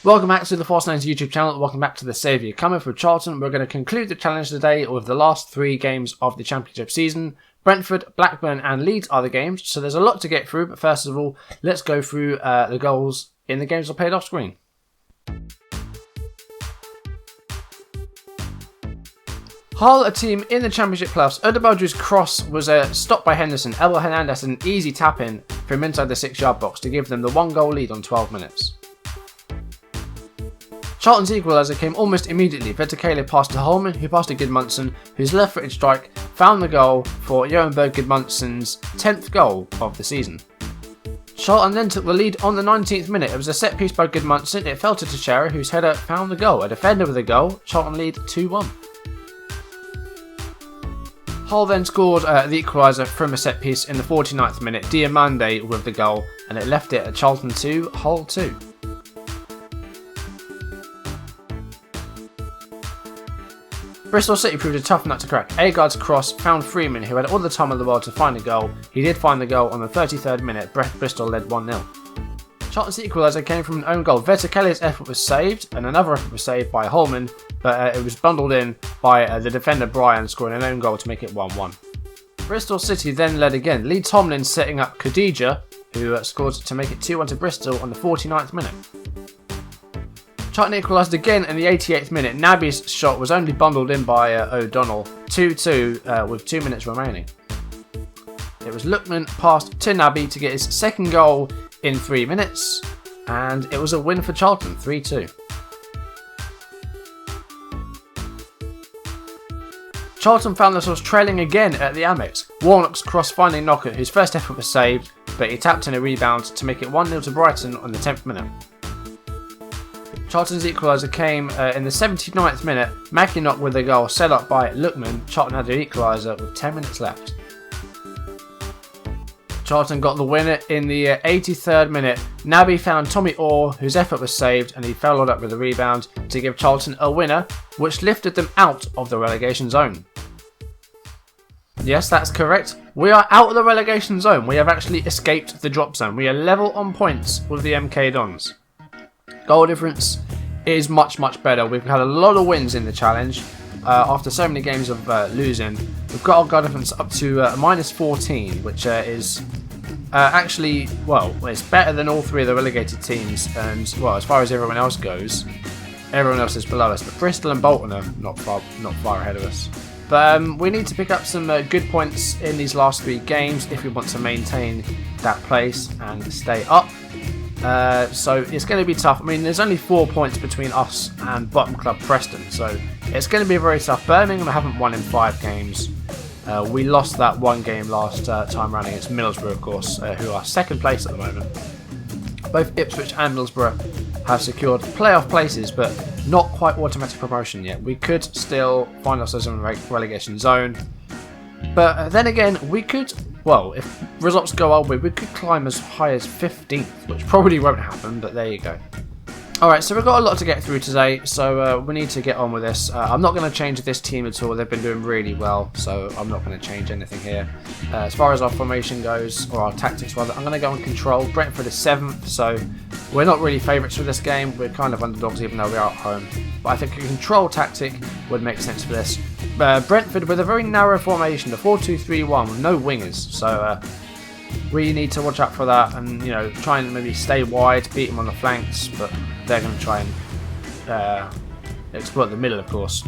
Welcome back to the Force 9's YouTube channel. Welcome back to the Saviour. Cometh with Charlton. We're going to conclude the challenge today with the last 3 games of the Championship season. Brentford, Blackburn and Leeds are the games, so there's a lot to get through, but first of all, let's go through the goals in the games I played off screen. Hull, a team in the Championship playoffs. Odebaju's cross was stopped by Henderson. Elba Hernandez had an easy tap-in from inside the 6-yard box to give them the 1-goal lead on 12 minutes. Charlton's equaliser came almost immediately. Verticale passed to Holman, who passed to Gudmundsson, whose left-footed strike found the goal for Johan Berg Gudmundsson's 10th goal of the season. Charlton then took the lead on the 19th minute. It was a set piece by Gudmundsson. It fell to Teixeira, whose header found the goal. A defender with a goal. Charlton lead 2-1. Hull then scored the equaliser from a set piece in the 49th minute. Diamande with the goal, and it left it at Charlton 2, Hull 2. Bristol City proved a tough nut to crack. Agard's cross found Freeman, who had all the time in the world to find a goal. He did find the goal on the 33rd minute. Bristol led 1-0. Charlton's equaliser came from an own goal. Verticale's effort was saved, and another effort was saved by Holman, but it was bundled in by the defender Brian, scoring an own goal to make it 1-1. Bristol City then led again. Lee Tomlin setting up Khadija, who scored to make it 2-1 to Bristol on the 49th minute. Charlton equalised again in the 88th minute. Naby's shot was only bundled in by O'Donnell. 2-2 with 2 minutes remaining. It was Lookman passed to Naby to get his second goal in 3 minutes, and it was a win for Charlton, 3-2. Charlton found themselves trailing again at the Amex. Warnock's cross finding Knockett, whose first effort was saved, but he tapped in a rebound to make it 1-0 to Brighton on the 10th minute. Charlton's equaliser came in the 79th minute. Mackinock with a goal set up by Lookman. Charlton had the equaliser with 10 minutes left. Charlton got the winner in the 83rd minute. Naby found Tommy Orr, whose effort was saved, and he followed up with a rebound to give Charlton a winner, which lifted them out of the relegation zone. Yes, that's correct. We are out of the relegation zone. We have actually escaped the drop zone. We are level on points with the MK Dons. Goal difference is much better. We've had a lot of wins in the challenge after so many games of losing. We've got our goal difference up to -14, which is actually, well, it's better than all 3 of the relegated teams. And well, as far as everyone else goes, everyone else is below us. But Bristol and Bolton are not far ahead of us. But we need to pick up some good points in these last 3 games if we want to maintain that place and stay up. So it's going to be tough. I mean, there's only 4 points between us and bottom club Preston, so it's going to be very tough. Birmingham haven't won in 5 games. We lost that 1 game last time round against Middlesbrough, of course, who are second place at the moment. Both Ipswich and Middlesbrough have secured playoff places, but not quite automatic promotion yet. We could still find ourselves in the relegation zone. But then again, we could, well, if results go our way, we could climb as high as 15th, which probably won't happen, but there you go. Alright, so we've got a lot to get through today, so we need to get on with this. I'm not going to change this team at all. They've been doing really well, so I'm not going to change anything here. As far as our formation goes, or our tactics rather, I'm going to go on control. Brentford is 7th, so we're not really favourites for this game. We're kind of underdogs even though we are at home. But I think a control tactic would make sense for this. Brentford with a very narrow formation, the 4-2-3-1 with no wingers, so we need to watch out for that and, you know, try and maybe stay wide, beat them on the flanks, but they're going to try and exploit the middle, of course.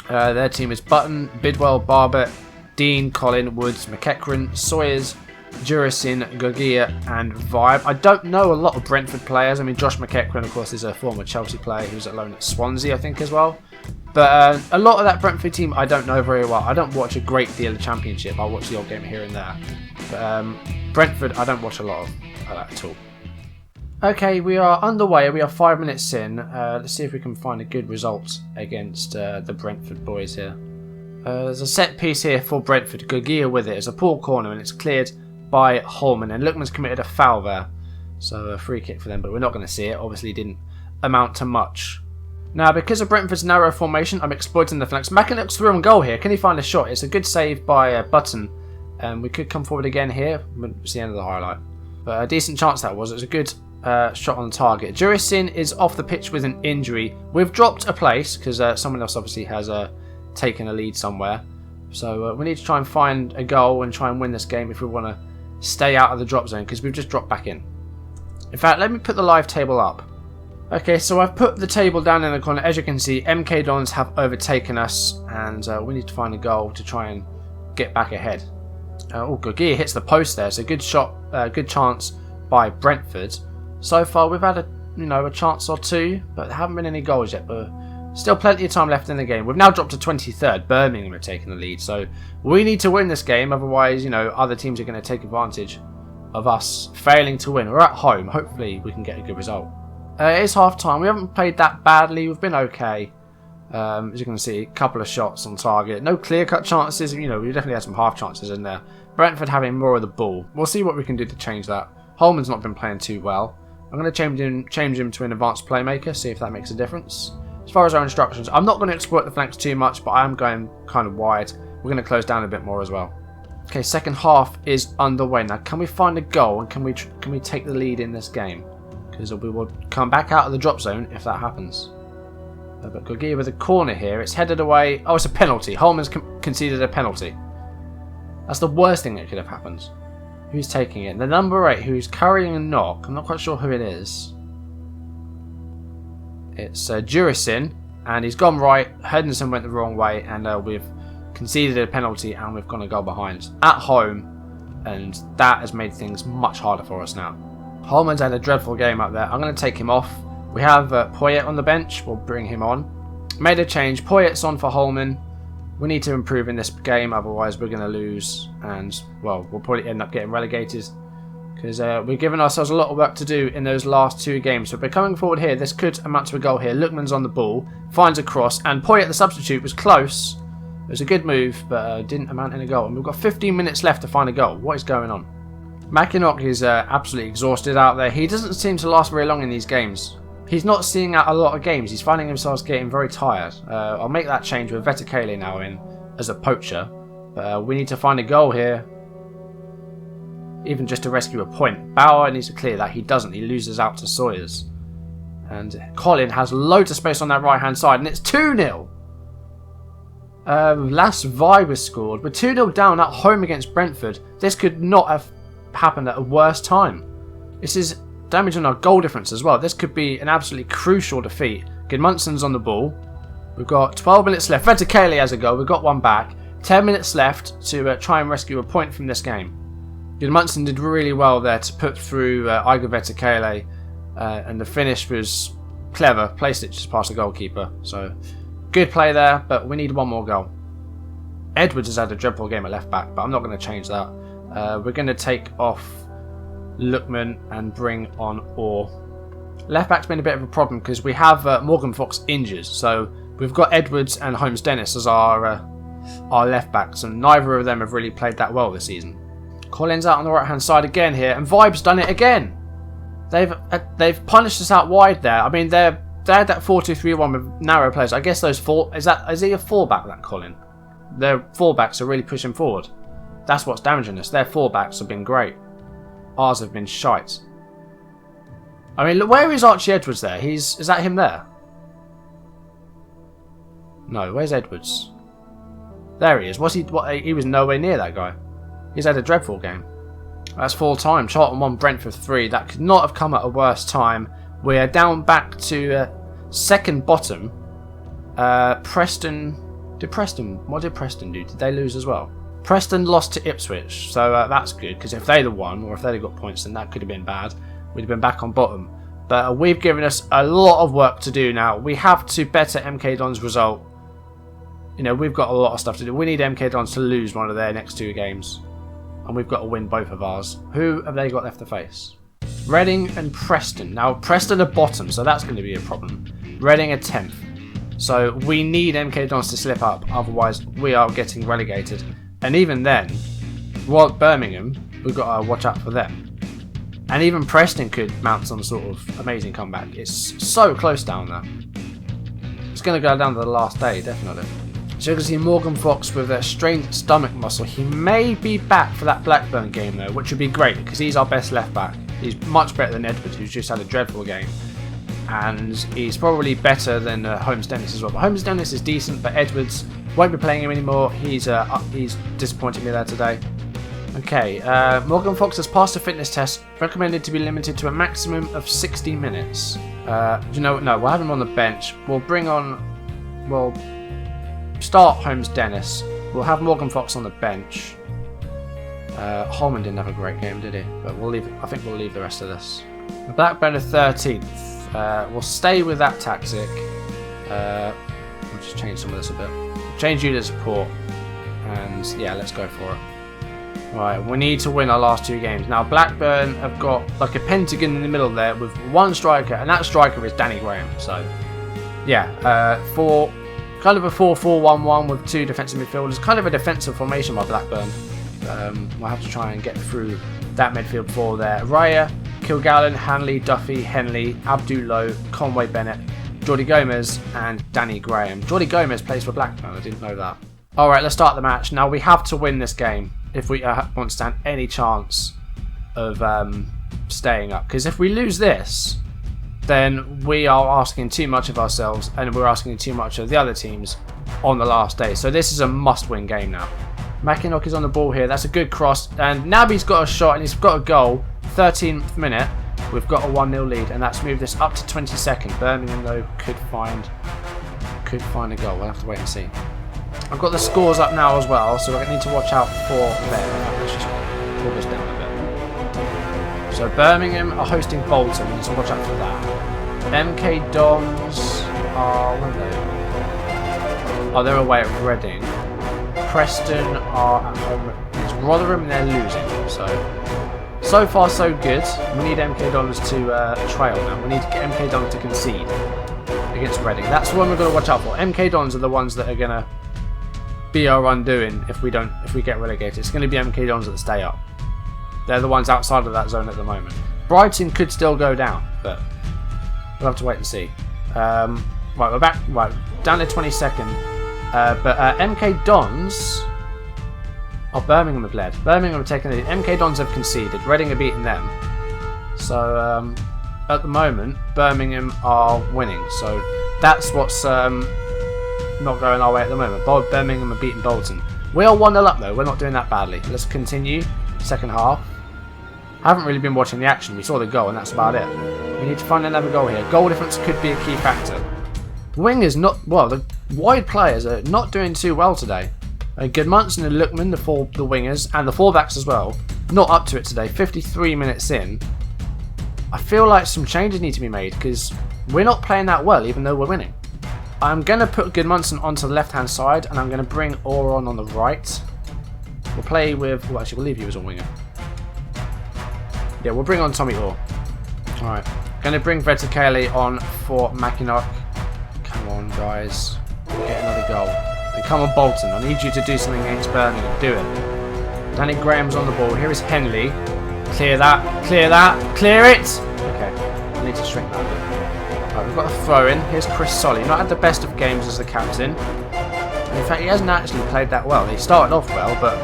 Their team is Button, Bidwell, Barber, Dean, Collin, Woods, McEachran, Sawyers, Jurasin, Gogia and Vibe. I don't know a lot of Brentford players. I mean, Josh McEachran, of course, is a former Chelsea player who's at loan at Swansea, I think, as well. But a lot of that Brentford team I don't know very well. I don't watch a great deal of Championship. I watch the odd game here and there. But Brentford, I don't watch a lot of that at all. Okay, we are underway. We are 5 minutes in. Let's see if we can find a good result against the Brentford boys here. There's a set piece here for Brentford. Gogia with it. It's a poor corner and it's cleared by Holman. And Lookman's committed a foul there. So a free kick for them, but we're not going to see it. Obviously didn't amount to much. Now, because of Brentford's narrow formation, I'm exploiting the flanks. Mackinock's through on goal here. Can he find a shot? It's a good save by Button. We could come forward again here. It's the end of the highlight. But a decent chance that was. It was a good shot on target. Jurisin is off the pitch with an injury. We've dropped a place because someone else obviously has taken a lead somewhere. So we need to try and find a goal and try and win this game if we want to stay out of the drop zone, because we've just dropped back in. In fact, let me put the live table up. Okay, so I've put the table down in the corner. As you can see, MK Dons have overtaken us, and we need to find a goal to try and get back ahead. Gogia hits the post there, so good shot, good chance by Brentford. So far, we've had a chance or two, but there haven't been any goals yet. But still plenty of time left in the game. We've now dropped to 23rd. Birmingham have taken the lead, so we need to win this game. Otherwise, other teams are going to take advantage of us failing to win. We're at home. Hopefully, we can get a good result. It is half time. We haven't played that badly. We've been okay. As you can see, a couple of shots on target. No clear-cut chances. We definitely had some half chances in there. Brentford having more of the ball. We'll see what we can do to change that. Holman's not been playing too well. I'm going to change him to an advanced playmaker, see if that makes a difference. As far as our instructions, I'm not going to exploit the flanks too much, but I am going kind of wide. We're going to close down a bit more as well. Okay, second half is underway. Now, can we find a goal and can we take the lead in this game? Because we will come back out of the drop zone if that happens. But Gogia with a corner here. It's headed away. Oh, it's a penalty. Holman's conceded a penalty. That's the worst thing that could have happened. Who's taking it? The number 8 who's carrying a knock. I'm not quite sure who it is. It's Jurisin, and he's gone right. Henderson went the wrong way, and we've conceded a penalty, and we've gone a goal behind at home, and that has made things much harder for us now. Holman's had a dreadful game up there. I'm going to take him off. We have Poyet on the bench. We'll bring him on. Made a change. Poyet's on for Holman. We need to improve in this game, otherwise we're going to lose, and well, we'll probably end up getting relegated because we've given ourselves a lot of work to do in those last 2 games. So if we're coming forward here, this could amount to a goal here. Lookman's on the ball, finds a cross, and Poyet, the substitute, was close. It was a good move, but didn't amount in a goal. And we've got 15 minutes left to find a goal. What is going on? Mackinock is absolutely exhausted out there. He doesn't seem to last very long in these games. He's not seeing out a lot of games. He's finding himself getting very tired. I'll make that change with Vetakele now in as a poacher. But we need to find a goal here. Even just to rescue a point. Bauer needs to clear that. He doesn't. He loses out to Sawyers. And Colin has loads of space on that right-hand side. And it's 2-0. Last Vi was scored. We're 2-0 down at home against Brentford. This could not have happened at a worse time. This is damaging our goal difference as well. This could be an absolutely crucial defeat. Gudmundsson's on the ball. We've got 12 minutes left. Vetakele has a goal. We've got one back. 10 minutes left to try and rescue a point from this game. Gudmundsson did really well there to put through Igor Vetakele, and the finish was clever. Placed it just past the goalkeeper. So good play there, but we need one more goal. Edwards has had a dreadful game at left back, but I'm not going to change that. We're going to take off Lookman and bring on Orr. Left back's been a bit of a problem because we have Morgan Fox injured, so we've got Edwards and Holmes Dennis as our left backs, and neither of them have really played that well this season. Collins out on the right hand side again here, and Vibe's done it again. They've punished us out wide there. I mean they had that 4-2-3-1 with narrow players. I guess those four is he a fullback, that Colin? Their fullbacks are really pushing forward. That's what's damaging us. Their fullbacks have been great. Ours have been shite. I mean, look, where is Archie Edwards there? Is that him there? No, where's Edwards? There he is. He was nowhere near that guy. He's had a dreadful game. That's full time. Charlton 1, Brentford 3. That could not have come at a worse time. We are down back to second bottom. Preston. What did Preston do? Did they lose as well? Preston lost to Ipswich, so that's good, because if they'd have won, or if they'd have got points, then that could have been bad. We'd have been back on bottom. But we've given us a lot of work to do now. We have to better MK Dons' result. We've got a lot of stuff to do. We need MK Dons to lose one of their next 2 games. And we've got to win both of ours. Who have they got left to face? Reading and Preston. Now, Preston are bottom, so that's going to be a problem. Reading are 10th. So we need MK Dons to slip up, otherwise we are getting relegated. And even then, Birmingham, we've got to watch out for them. And even Preston could mount some sort of amazing comeback. It's so close down there. It's going to go down to the last day, definitely. So you can see Morgan Fox with a strained stomach muscle. He may be back for that Blackburn game though, which would be great because he's our best left back. He's much better than Edwards, who's just had a dreadful game. And he's probably better than Holmes Dennis as well. But Holmes Dennis is decent, but Edwards won't be playing him anymore. He's disappointed me there today. Okay, Morgan Fox has passed the fitness test, recommended to be limited to a maximum of 60 minutes. You know, no, we'll have him on the bench. We'll start Holmes Dennis. We'll have Morgan Fox on the bench. Holman didn't have a great game, did he? But we'll leave. I think we'll leave the rest of this. Blackburn are 13th. We'll stay with that tactic. We'll just change some of this a bit. Change unit support, and yeah, let's go for it. Right, we need to win our last 2 games. Now Blackburn have got like a pentagon in the middle there with 1 striker, and that striker is Danny Graham. So yeah, for kind of a 4-4-1-1 with 2 defensive midfielders, kind of a defensive formation by Blackburn. We'll have to try and get through that midfield 4 there. Raya, Kilgallen, Hanley, Duffy, Henley, Abdullo, Conway Bennett, Jordi Gomez and Danny Graham. Jordi Gomez plays for Blackburn, I didn't know that. Alright, let's start the match. Now we have to win this game if we want to stand any chance of staying up. Because if we lose this, then we are asking too much of ourselves and we're asking too much of the other teams on the last day. So this is a must-win game now. Mackinock is on the ball here. That's a good cross. And Naby's got a shot and he's got a goal. 13th minute. We've got a 1-0 lead and that's moved this up to 22nd. Birmingham, though, could find a goal. We'll have to wait and see. I've got the scores up now as well, so I need to watch out for them. Let's just pull this down a bit. So Birmingham are hosting Bolton. We need to watch out for that. MK Dons are... where are they? Oh, they're away at Reading. Preston are at home against Rotherham and they're losing. So far so good. We need MK Dons to trail now. We need to get MK Dons to concede against Reading. That's the one we're going to watch out for. MK Dons are the ones that are going to be our undoing if we get relegated. It's going to be MK Dons that stay up. They're the ones outside of that zone at the moment. Brighton could still go down, but we'll have to wait and see. Right, we're back. Right, down to 22nd. But MK Dons... oh, Birmingham have led. Birmingham have taken the... MK Dons have conceded. Reading have beaten them. So, at the moment, Birmingham are winning. So, that's what's not going our way at the moment. Birmingham are beating Bolton. We are 1-0 up, though. We're not doing that badly. Let's continue. Second half. Haven't really been watching the action. We saw the goal, and that's about it. We need to find another goal here. Goal difference could be a key factor. Wingers not... well, the wide players are not doing too well today. Goodmunson and Lookman, the wingers, and the fullbacks as well, not up to it today. 53 minutes in. I feel like some changes need to be made because we're not playing that well, even though we're winning. I'm going to put Goodmunson onto the left-hand side, and I'm going to bring Oron on the right. We'll play with... well, actually, we'll leave you as a winger. Yeah, we'll bring on Tommy Orr. Alright. Going to bring Vetakele on for Mackinock. Come on, guys. We'll get another goal. And come on, Bolton. I need you to do something against Birmingham. Do it. Danny Graham's on the ball. Here is Henley. Clear that. Clear that. Clear it! Okay. I need to shrink that a bit. Right, we've got a throw in. Here's Chris Solly. Not had the best of games as the captain. In fact, he hasn't actually played that well. He started off well, but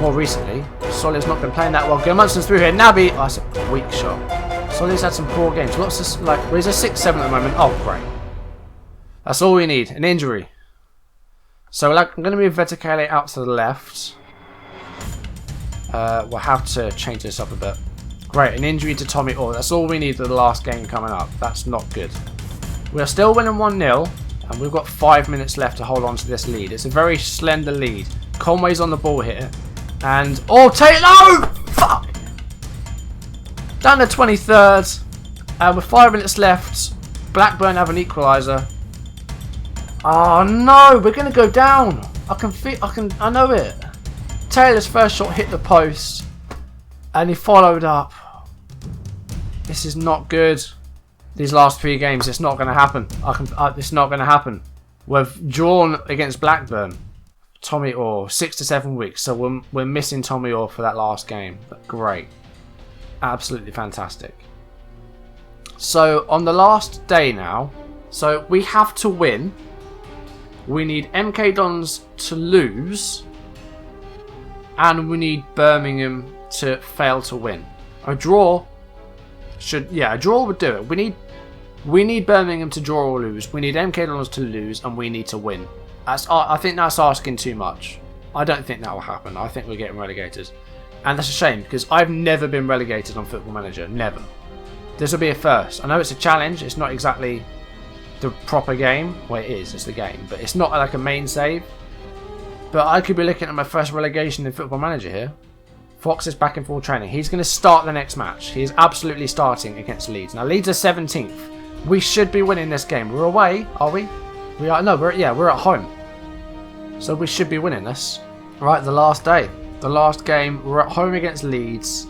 more recently, Solly's not been playing that well. Goodmunson's through here. Naby! Oh, that's a weak shot. Solly's had some poor games. What's this like? Well, he's a 6-7 at the moment. Oh, great. That's all we need. An injury. So I'm going to move Vetakele out to the left. We'll have to change this up a bit. Great, an injury to Tommy Orr. That's all we need for the last game coming up. That's not good. We are still winning 1-0, and we've got 5 minutes left to hold on to this lead. It's a very slender lead. Conway's on the ball here. And... oh, no! Fuck! Down to 23rd. With 5 minutes left, Blackburn have an equaliser. Oh no, we're going to go down. I know it. Taylor's first shot hit the post and he followed up. This is not good. These last 3 games, it's not going to happen. It's not going to happen. We've drawn against Blackburn. Tommy Orr, 6 to 7 weeks. So we're missing Tommy Orr for that last game. But great. Absolutely fantastic. So on the last day now, so we have to win. We need MK Dons to lose. And we need Birmingham to fail to win. A draw a draw would do it. We need Birmingham to draw or lose. We need MK Dons to lose, and we need to win. I think that's asking too much. I don't think that will happen. I think we're getting relegated. And that's a shame, because I've never been relegated on Football Manager. Never. This will be a first. I know it's a challenge. It's not exactly the proper game. Well, it is. It's the game. But it's not like a main save. But I could be looking at my first relegation in Football Manager here. Fox is back in full training. He's going to start the next match. He's absolutely starting against Leeds. Now, Leeds are 17th. We should be winning this game. We're away, are we? We are. No, we're at home. So we should be winning this. Right, the last day. The last game. We're at home against Leeds.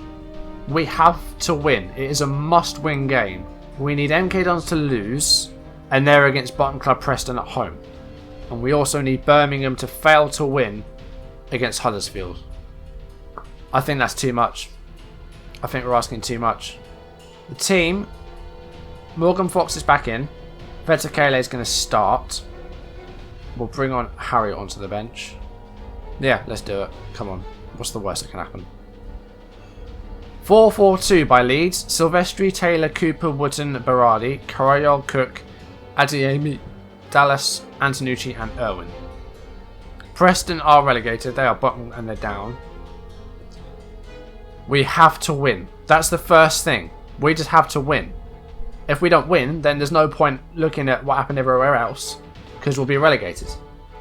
We have to win. It is a must-win game. We need MK Dons to lose. And they're against Bottom Club Preston at home. And we also need Birmingham to fail to win against Huddersfield. I think that's too much. I think we're asking too much. The team, Morgan Fox is back in. Vetakele is going to start. We'll bring on Harriet onto the bench. Yeah, let's do it. Come on. What's the worst that can happen? 4-4-2 by Leeds. Silvestri, Taylor, Cooper, Wooden, Berardi, Carayol, Cook, Adeyemi, Dallas, Antonucci and Irwin. Preston are relegated. They are bottom and they're down. We have to win. That's the first thing. We just have to win. If we don't win, then there's no point looking at what happened everywhere else, because we'll be relegated.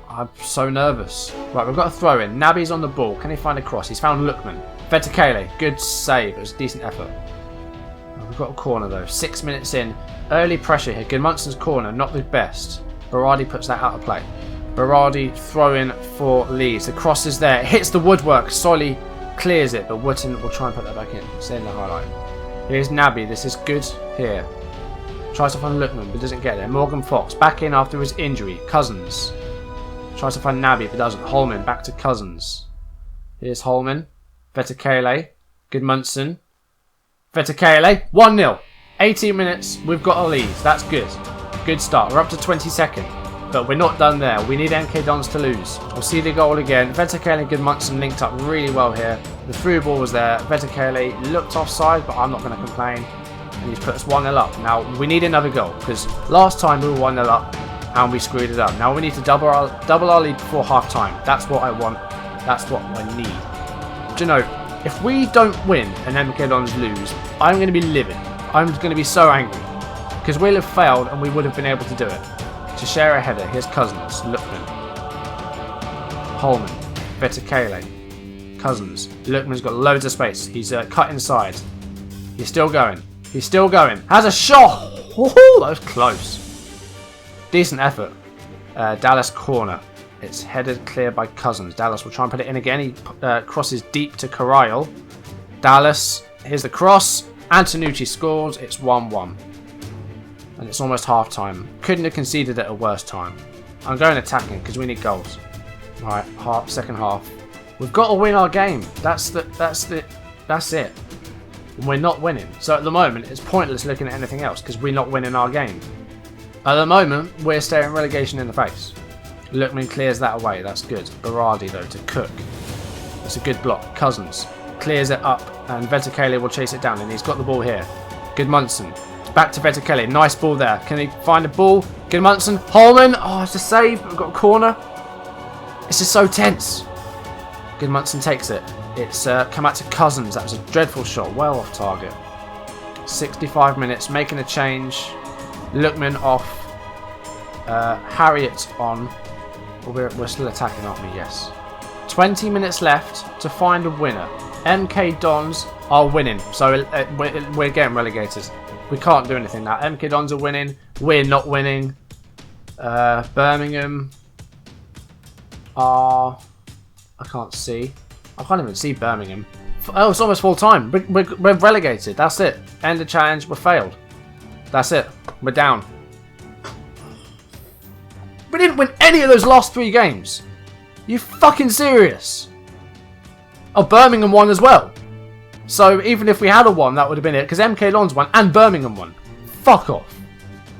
I'm so nervous. Right, we've got a throw in. Naby's on the ball. Can he find a cross? He's found Lookman. Vetakele. Good save. It was a decent effort. We've got a corner though. 6 minutes in. Early pressure here. Gudmundsson's corner. Not the best. Berardi puts that out of play. Berardi throwing for Leeds. The cross is there. It hits the woodwork. Solly clears it, but Wooten will try and put that back in. It's in the highlight. Here's Naby. This is good here. Tries to find Lookman, but doesn't get there. Morgan Fox back in after his injury. Cousins tries to find Naby, but doesn't. Holman back to Cousins. Here's Holman. Vetakele. Gudmundsson. Vetakele. 1-0. 18 minutes. We've got a lead. That's good. Good start. We're up to 22nd. But we're not done there. We need MK Dons to lose. We'll see the goal again. Vetakele and Gudmundsson linked up really well here. The through ball was there. Vetakele looked offside, but I'm not going to complain. And he's put us 1-0 up. Now, we need another goal, because last time we were 1-0 up and we screwed it up. Now we need to double our lead before half-time. That's what I want. That's what I need. Do you know, if we don't win and MK Dons lose, I'm going to be livid. I'm going to be so angry. Because we'll have failed and we would have been able to do it. To share a header, here's Cousins, Lookman, Holman, Vetakele, Cousins. Lookman's got loads of space. He's cut inside. He's still going. He's still going. Has a shot. Woohoo! That was close. Decent effort. Dallas corner. It's headed clear by Cousins. Dallas will try and put it in again. He crosses deep to Carayol. Dallas. Here's the cross. Antonucci scores. It's 1-1. And it's almost half time. Couldn't have conceded at a worse time. I'm going attacking because we need goals. Alright, second half. We've got to win our game. That's it. We're not winning. So at the moment, it's pointless looking at anything else because we're not winning our game. At the moment, we're staring relegation in the face. Lookman clears that away. That's good. Berardi though to Cook. That's a good block. Cousins clears it up, and Vetakele will chase it down, and he's got the ball here. Gudmundsson. Back to Vetakele. Nice ball there. Can he find a ball? Gudmundsson. Holman. Oh, it's a save. We've got a corner. This is so tense. Gudmundsson takes it. It's come out to Cousins. That was a dreadful shot. Well off target. 65 minutes. Making a change. Lookman off. Harriet on. We're still attacking, aren't we? Yes. 20 minutes left to find a winner. MK Dons are winning. So we're getting relegated. We can't do anything now. MK Dons are winning. We're not winning. Birmingham are... I can't see. I can't even see Birmingham. Oh, it's almost full time. We're relegated. That's it. End of challenge. We're failed. That's it. We're down. We didn't win any of those last 3 games. You fucking serious? Oh, Birmingham won as well. So even if we had a won, that would have been it. Because MK Dons won and Birmingham won. Fuck off.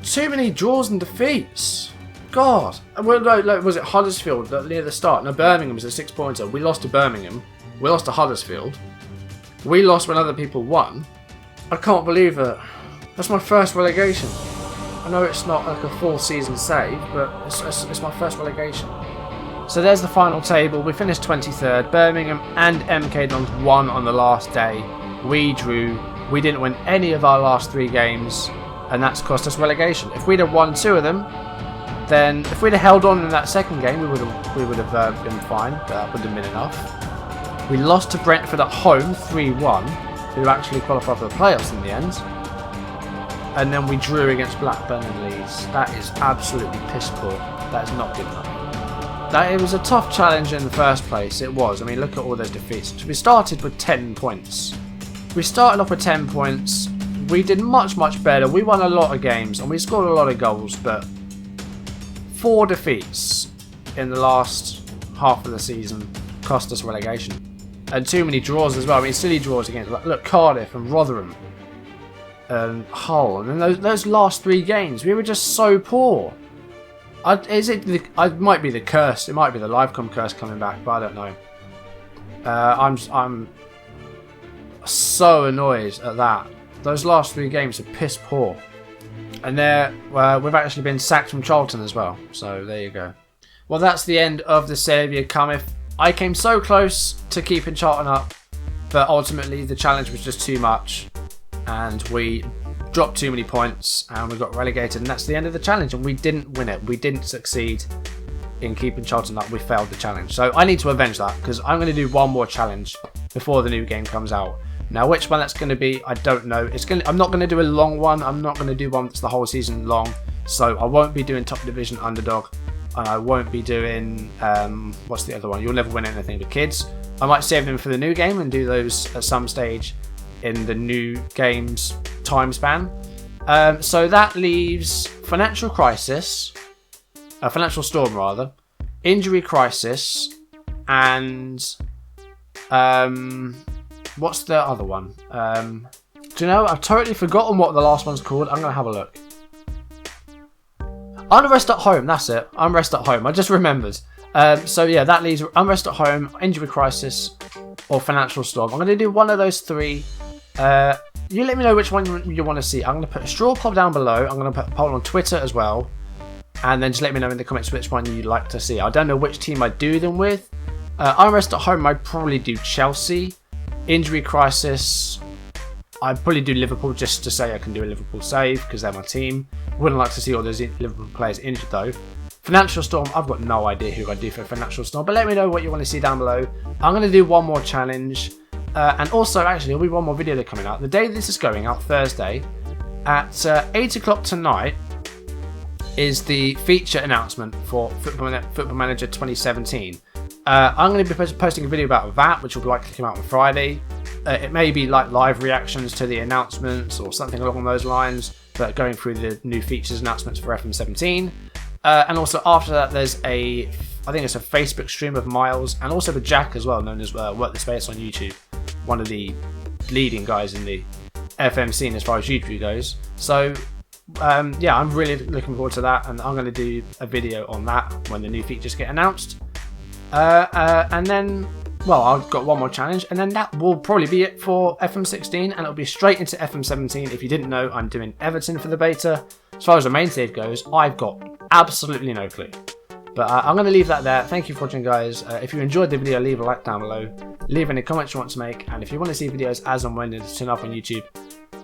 Too many draws and defeats. God. Well, no, was it Huddersfield near the start? No, Birmingham was a 6-pointer. We lost to Birmingham. We lost to Huddersfield. We lost when other people won. I can't believe it. That's my first relegation. I know it's not like a full season save, but it's my first relegation. So there's the final table. We finished 23rd. Birmingham and MK Dons won on the last day. We drew. We didn't win any of our last 3 games, and that's cost us relegation. If we'd have won 2 of them, then if we'd have held on in that second game, we would have been fine. But that would have been enough. We lost to Brentford at home 3-1, who actually qualified for the playoffs in the end. And then we drew against Blackburn and Leeds. That is absolutely piss poor. That is not good enough. It was a tough challenge in the first place. It was. I mean, look at all those defeats. We started with 10 points. We started off with 10 points. We did much better. We won a lot of games and we scored a lot of goals, but 4 defeats in the last half of the season cost us relegation. And too many draws as well. I mean, silly draws against, look, Cardiff and Rotherham and Hull. And then those last 3 games, we were just so poor. It might be the curse. It might be the Livecom curse coming back, but I don't know. I'm so annoyed at that. Those last 3 games are piss poor. And we've actually been sacked from Charlton as well. So there you go. Well, that's the end of the Saviour Cometh. I came so close to keeping Charlton up, but ultimately the challenge was just too much. And we dropped too many points and we got relegated. And that's the end of the challenge. And we didn't win it. We didn't succeed in keeping Charlton up. We failed the challenge. So I need to avenge that because I'm going to do one more challenge before the new game comes out. Now, which one that's going to be, I don't know. I'm not going to do a long one. I'm not going to do one that's the whole season long. So I won't be doing top division underdog. And I won't be doing, what's the other one? You'll never win anything with kids. I might save them for the new game and do those at some stage in the new game's time span. So that leaves financial crisis, financial storm rather, injury crisis, and what's the other one? Do you know? I've totally forgotten what the last one's called. I'm gonna have a look. Unrest at home. That's it. Unrest at home. I just remembered. So yeah, that leaves unrest at home, injury crisis, or financial storm. I'm gonna do one of those 3. You let me know which one you want to see. I'm going to put a straw poll down below. I'm going to put a poll on Twitter as well. And then just let me know in the comments which one you'd like to see. I don't know which team I'd do them with. Unrest at home, I'd probably do Chelsea. Injury crisis, I'd probably do Liverpool just to say I can do a Liverpool save because they're my team. Wouldn't like to see all those Liverpool players injured though. Financial storm, I've got no idea who I'd do for financial storm. But let me know what you want to see down below. I'm going to do one more challenge. And also, actually, there'll be one more video coming out. The day this is going out, Thursday, at 8 o'clock tonight, is the feature announcement for Football Manager 2017. I'm going to be posting a video about that, which will likely come out on Friday. It may be like live reactions to the announcements or something along those lines, but going through the new features announcements for FM17. And also after that, there's I think it's a Facebook stream of Miles, and also with Jack as well, known as Work the Space on YouTube. One of the leading guys in the FM scene as far as YouTube goes. So yeah, I'm really looking forward to that, and I'm going to do a video on that when the new features get announced. And then, well, I've got one more challenge, and then that will probably be it for FM16, and it'll be straight into FM17. If you didn't know, I'm doing Everton for the beta. As far as the main save goes, I've got absolutely no clue. But I'm going to leave that there. Thank you for watching, guys. If you enjoyed the video, leave a like down below. Leave any comments you want to make. And if you want to see videos as and when they turn up on YouTube,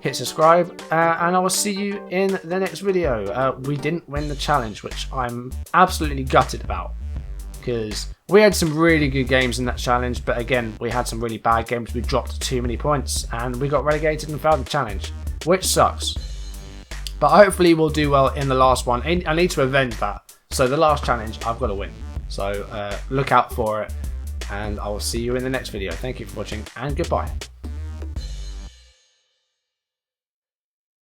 hit subscribe. And I will see you in the next video. We didn't win the challenge, which I'm absolutely gutted about. Because we had some really good games in that challenge. But again, we had some really bad games. We dropped too many points. And we got relegated and failed the challenge. Which sucks. But hopefully we'll do well in the last one. I need to avenge that. So the last challenge, I've got to win. So look out for it, and I will see you in the next video. Thank you for watching, and goodbye.